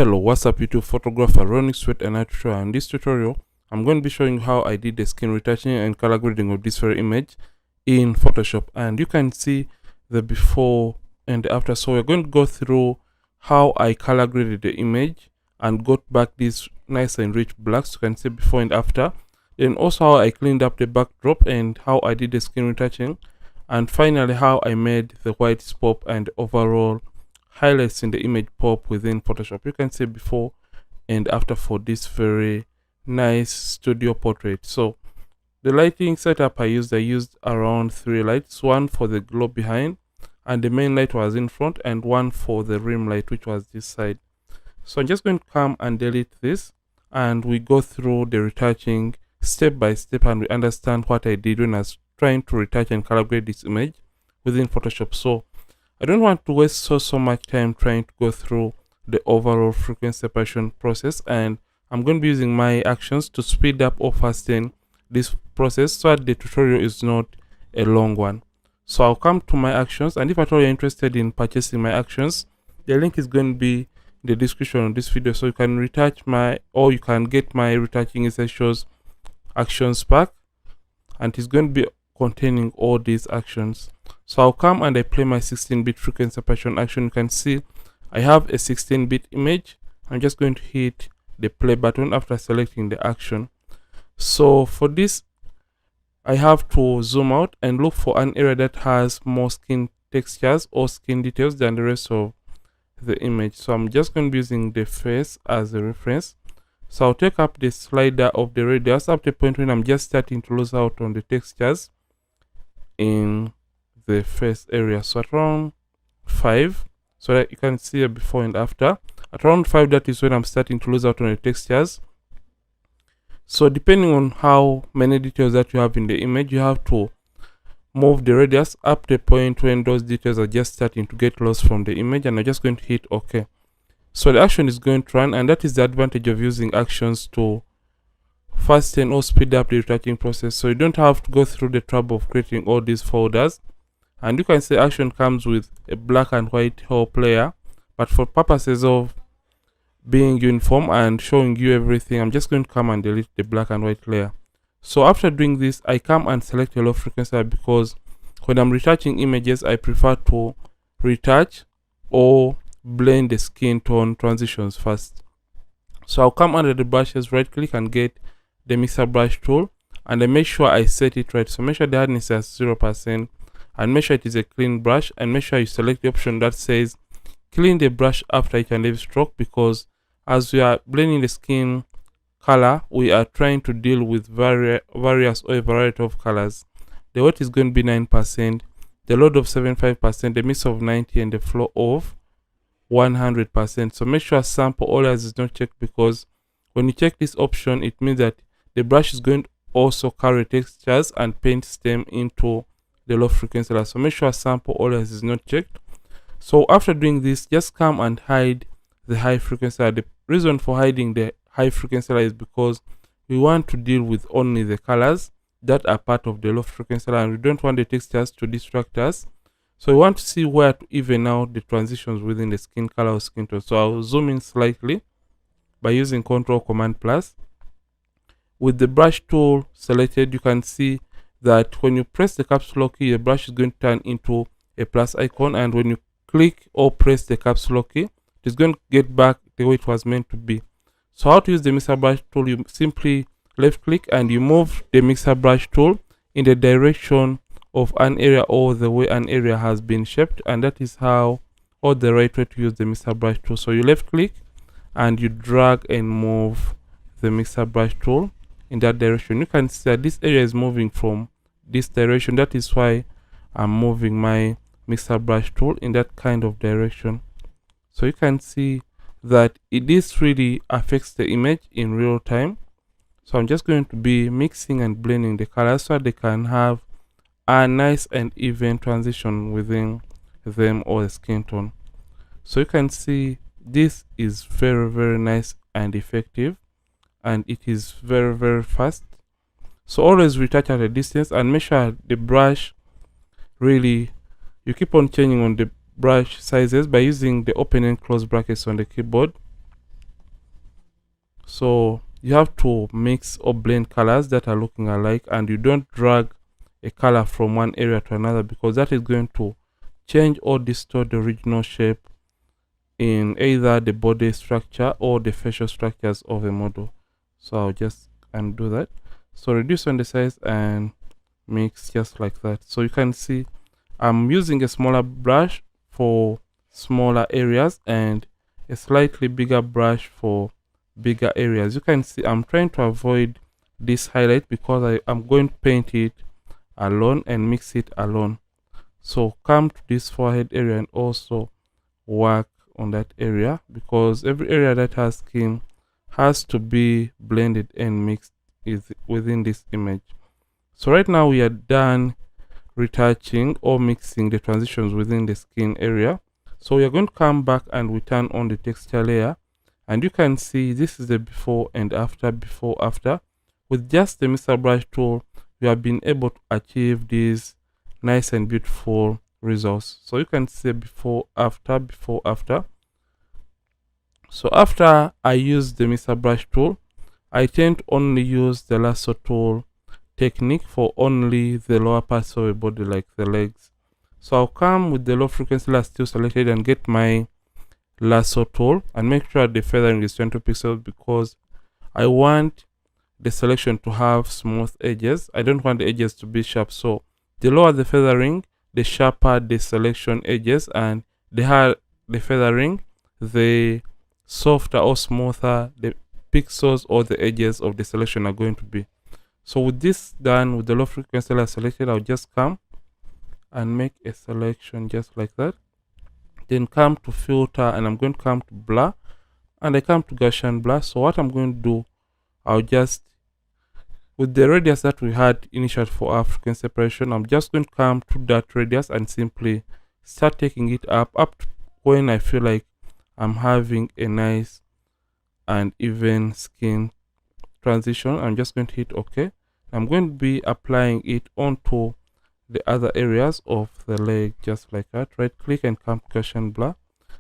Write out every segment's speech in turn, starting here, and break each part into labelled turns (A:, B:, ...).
A: Hello, what's up YouTube photographer Ronnie Sweat and tutorial. In this tutorial, I'm going to be showing you how I did the skin retouching and color grading of this very image in Photoshop, and you can see the before and the after. So we're going to go through how I color graded the image and got back these nice and rich blacks. You can see before and after. Then also how I cleaned up the backdrop and how I did the skin retouching, and finally how I made the whites pop and overall highlights in the image pop within Photoshop. You can see before and after for this very nice studio portrait. So the lighting setup I used around 3 lights, one for the glow behind and the main light was in front, and one for the rim light, which was this side. So I'm just going to come and delete this, and we go through the retouching step by step, and we understand what I did when I was trying to retouch and color grade this image within Photoshop. So I don't want to waste so much time trying to go through the overall frequency separation process, and I'm going to be using my actions to speed up or hasten this process so that the tutorial is not a long one. So I'll come to my actions, and if at all you're interested in purchasing my actions, the link is going to be in the description of this video, so you can retouch you can get my retouching essentials actions pack, and it's going to be containing all these actions. So I'll come and I play my 16-bit frequency separation action. You can see I have a 16-bit image. I'm just going to hit the play button after selecting the action. So for this, I have to zoom out and look for an area that has more skin textures or skin details than the rest of the image. So I'm just going to be using the face as a reference. So I'll take up the slider of the radius up to a point when I'm just starting to lose out on the textures in the face area. So at around 5, so that you can see a before and after. At around 5, that is when I'm starting to lose out on the textures. So depending on how many details that you have in the image, you have to move the radius up to a point when those details are just starting to get lost from the image, and I'm just going to hit OK. So the action is going to run, and that is the advantage of using actions to fasten or speed up the retouching process. So you don't have to go through the trouble of creating all these folders. And you can say action comes with a black and white help layer, but for purposes of being uniform and showing you everything, I'm just going to come and delete the black and white layer. So after doing this, I come and select a low frequency, because when I'm retouching images, I prefer to retouch or blend the skin tone transitions first. So I'll come under the brushes, right click and get the mixer brush tool, and I make sure I set it right. So make sure the hardness is 0%, and make sure it is a clean brush, and make sure you select the option that says clean the brush after each and every stroke, because as we are blending the skin color, we are trying to deal with various or a variety of colors. The weight is going to be 9%, the load of 75%, the mix of 90%, and the flow of 100%. So make sure sample all as is not checked, because when you check this option, it means that the brush is going to also carry textures and paint stem into the low frequency layer. So make sure sample all as is not checked. So after doing this, just come and hide the high frequency layer. The reason for hiding the high frequency layer is because we want to deal with only the colors that are part of the low frequency layer, and we don't want the textures to distract us. So we want to see where to even out the transitions within the skin color or skin tone. So I'll zoom in slightly by using Ctrl Command Plus. With the brush tool selected, you can see that when you press the caps lock key, the brush is going to turn into a plus icon, and when you click or press the caps lock key, it is going to get back the way it was meant to be. So how to use the mixer brush tool? You simply left click and you move the mixer brush tool in the direction of an area or the way an area has been shaped, and that is how, or the right way to use the mixer brush tool. So you left click and you drag and move the mixer brush tool in that direction. You can see that this area is moving from this direction. That is why I'm moving my mixer brush tool in that kind of direction. So you can see that this really affects the image in real time. So I'm just going to be mixing and blending the colors so they can have a nice and even transition within them or the skin tone. So you can see this is very nice and effective, and it is very fast. So always retouch at a distance, and make sure the brush really, you keep on changing on the brush sizes by using the open and close brackets on the keyboard. So you have to mix or blend colors that are looking alike, and you don't drag a color from one area to another, because that is going to change or distort the original shape in either the body structure or the facial structures of a model. So I'll just undo that. So reduce on the size and mix just like that. So you can see I'm using a smaller brush for smaller areas and a slightly bigger brush for bigger areas. You can see I'm trying to avoid this highlight because I'm going to paint it alone and mix it alone. So come to this forehead area and also work on that area, because every area that has skin has to be blended and mixed within this image. So right now we are done retouching or mixing the transitions within the skin area. So we are going to come back and we turn on the texture layer, and you can see this is the before and after. With just the Mr. Brush tool, we have been able to achieve these nice and beautiful results. So you can see before after. So after I use the Mr. Brush tool, I tend to only use the lasso tool technique for only the lower parts of the body, like the legs. So I'll come with the low frequency layer still selected and get my lasso tool and make sure the feathering is 20 pixels, because I want the selection to have smooth edges. I don't want the edges to be sharp. So the lower the feathering, the sharper the selection edges, and the higher the feathering, the softer or smoother the pixels or the edges of the selection are going to be. So with this done, with the low frequency layer selected, I'll just come and make a selection just like that. Then come to filter, and I'm going to come to blur, and I come to Gaussian blur. So what I'm going to do, I'll just, with the radius that we had initially for our frequency separation, I'm just going to come to that radius and simply start taking it up to when I feel like I'm having a nice and even skin transition. I'm just going to hit OK. I'm going to be applying it onto the other areas of the leg just like that. Right click and come to Gaussian blur.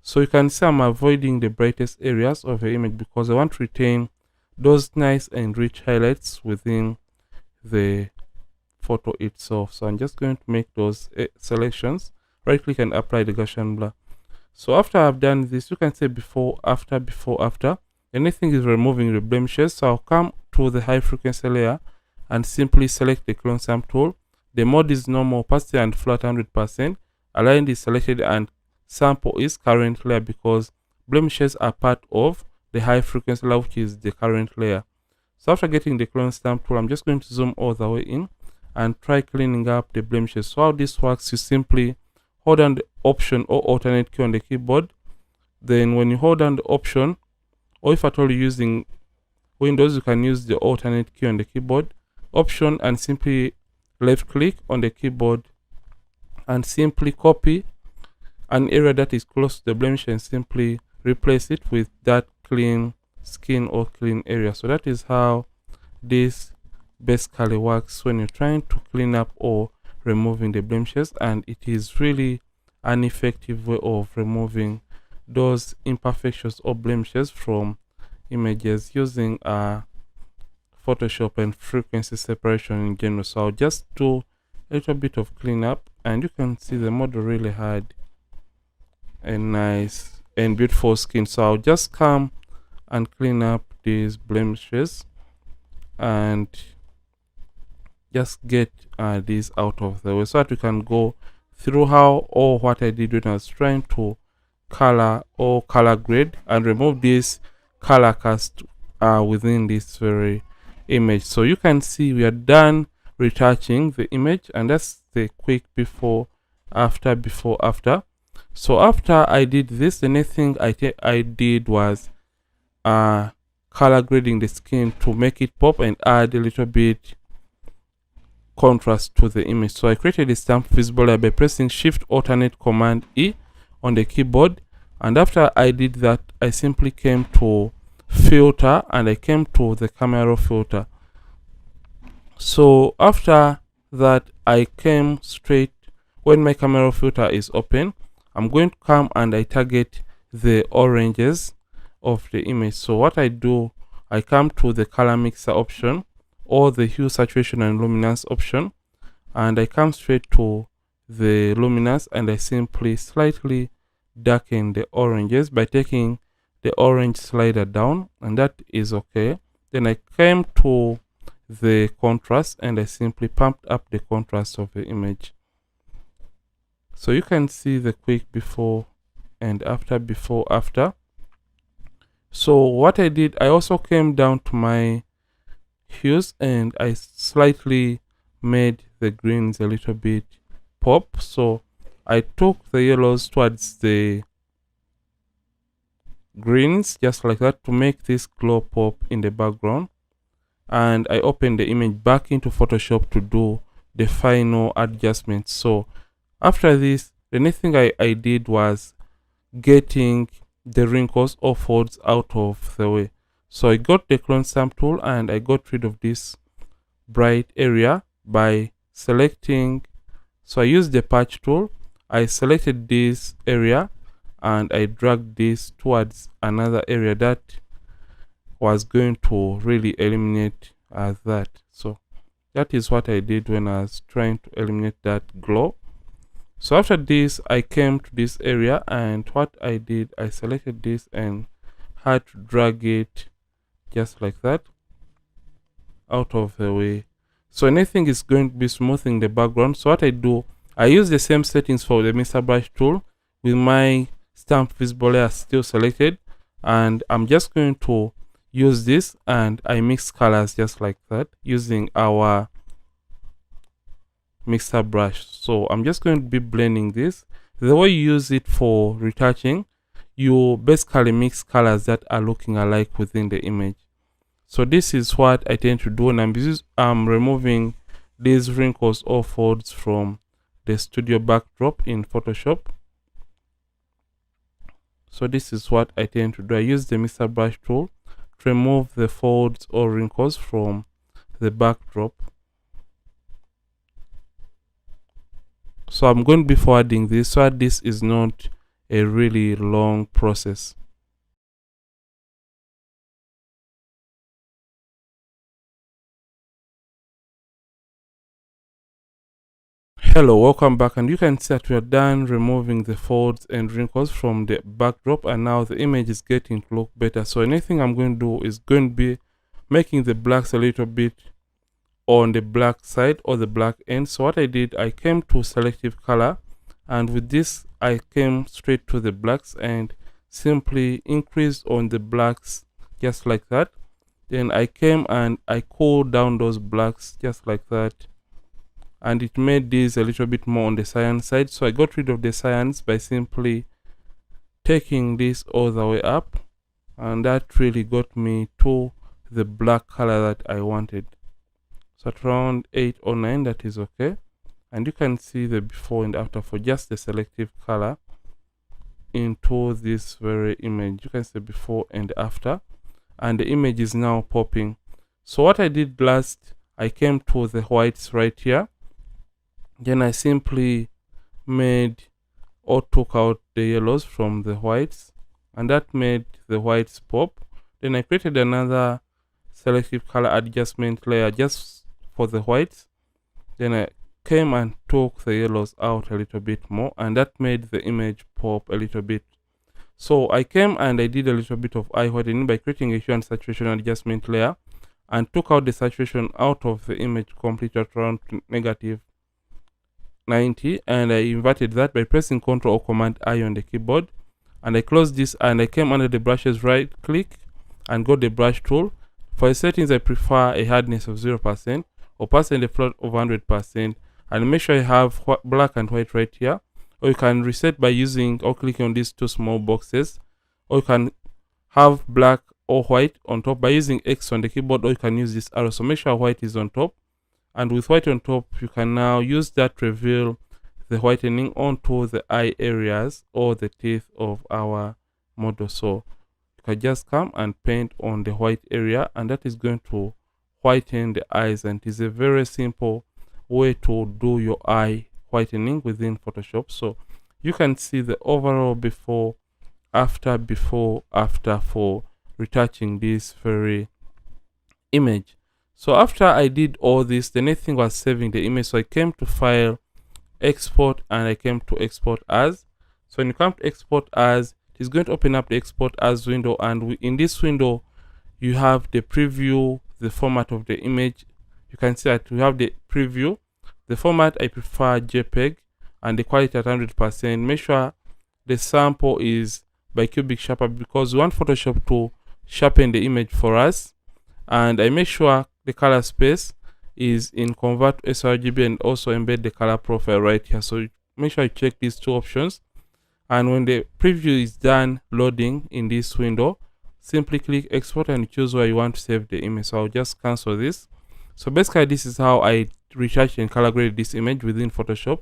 A: So you can see I'm avoiding the brightest areas of the image because I want to retain those nice and rich highlights within the photo itself. So I'm just going to make those selections. Right click and apply the Gaussian blur. So after I've done this, you can say before after. Anything is removing the blemishes. So I'll come to the high frequency layer and simply select the clone stamp tool. The mode is normal, opacity and flat 100%. Align is selected and sample is current layer, because blemishes are part of the high frequency layer, which is the current layer. So after getting the clone stamp tool, I'm just going to zoom all the way in and try cleaning up the blemishes. So how this works, you simply hold down the option or alternate key on the keyboard. Then when you hold down the option, or if at all you're using Windows, you can use the alternate key on the keyboard, option, and simply left click on the keyboard and simply copy an area that is close to the blemish and simply replace it with that clean skin or clean area. So that is how this basically works when you're trying to clean up or removing the blemishes, and it is really an effective way of removing those imperfections or blemishes from images using Photoshop and frequency separation in general. So I'll just do a little bit of cleanup, and you can see the model really had a nice and beautiful skin. So I'll just come and clean up these blemishes and just get these out of the way, so that we can go through how or what I did when I was trying to color or color grade and remove this color cast within this very image. So you can see we are done retouching the image, and that's the quick before after. So after I did this, the next thing I did was color grading the skin to make it pop and add a little bit contrast to the image. So I created a stamp visible layer by pressing Shift Alternate Command E on the keyboard, and after I did that, I simply came to filter and I came to the camera raw filter. So after that, I came straight, when my camera raw filter is open, I'm going to come and I target the oranges of the image. So what I do, I come to the color mixer option or the hue, saturation and luminance option, and I come straight to the luminance and I simply slightly darken the oranges by taking the orange slider down, and that is okay. Then I came to the contrast and I simply pumped up the contrast of the image. So you can see the quick before and after, before, after. So what I did, I also came down to my hues and I slightly made the greens a little bit pop. So I took the yellows towards the greens just like that to make this glow pop in the background, and I opened the image back into Photoshop to do the final adjustments. So after this, the next thing I did was getting the wrinkles or folds out of the way. So I got the clone stamp tool and I got rid of this bright area by selecting. So I used the patch tool, I selected this area and I dragged this towards another area that was going to really eliminate that. So that is what I did when I was trying to eliminate that glow. So after this, I came to this area and what I did, I selected this and had to drag it just like that out of the way. So anything is going to be smoothing the background. So what I do, I use the same settings for the Mr. Brush tool with my stamp visible layer still selected, and I'm just going to use this and I mix colors just like that using our mixer brush. So I'm just going to be blending this. The way you use it for retouching, you basically mix colors that are looking alike within the image. So this is what I tend to do when I'm removing these wrinkles or folds from the studio backdrop in Photoshop. So this is what I tend to do. I use the Mr. Brush tool to remove the folds or wrinkles from the backdrop. So I'm going to be forwarding this so that this is not a really long process. Hello, welcome back, and you can see that we are done removing the folds and wrinkles from the backdrop, and now the image is getting to look better. So anything I'm going to do is going to be making the blacks a little bit on the black side or the black end. So what I did, I came to selective color, and with this I came straight to the blacks and simply increased on the blacks just like that. Then I came and I cooled down those blacks just like that, and it made this a little bit more on the cyan side. So I got rid of the cyans by simply taking this all the way up, and that really got me to the black color that I wanted. So at around 8 or 9, that is okay. And you can see the before and after for just the selective color into this very image. You can see before and after, and the image is now popping. So what I did last, I came to the whites right here. Then I simply made or took out the yellows from the whites, and that made the whites pop. Then I created another selective color adjustment layer just for the whites. Then I came and took the yellows out a little bit more, and that made the image pop a little bit. So I came and I did a little bit of eye whitening by creating a hue and saturation adjustment layer, and took out the saturation out of the image completely at around negative 90, and I inverted that by pressing Ctrl or Command I on the keyboard, and I closed this and I came under the brushes, right click and got the brush tool. For the settings, I prefer a hardness of 0%, opacity and a float of 100%, and make sure you have black and white right here. Or you can reset by using or clicking on these two small boxes, or you can have black or white on top by using X on the keyboard, or you can use this arrow. So make sure white is on top, and with white on top, you can now use that to reveal the whitening onto the eye areas or the teeth of our model. So you can just come and paint on the white area, and that is going to whiten the eyes, and it is a very simple way to do your eye whitening within Photoshop. So you can see the overall before after for retouching this very image. So after I did all this, the next thing was saving the image. So I came to File, Export, and I came to Export As. So when you come to Export As, it's going to open up the Export As window, and in this window you have the preview, the format of the image. You can see that we have the preview. The format, I prefer JPEG, and the quality at 100%. Make sure the sample is by cubic sharper, because we want Photoshop to sharpen the image for us. And I make sure the color space is in convert to sRGB, and also embed the color profile right here. So make sure you check these two options, and when the preview is done loading in this window, simply click export and choose where you want to save the image. So I'll just cancel this. So basically this is how I retouch and color grade this image within Photoshop.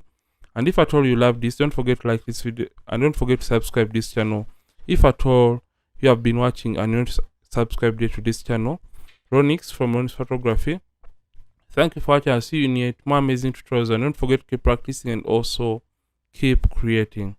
A: And if at all you love this, don't forget to like this video, and don't forget to subscribe this channel. If at all you have been watching and you want to subscribe to this channel, Ronix from Ronix Photography. Thank you for watching. I'll see you in more amazing tutorials, and don't forget to keep practicing and also keep creating.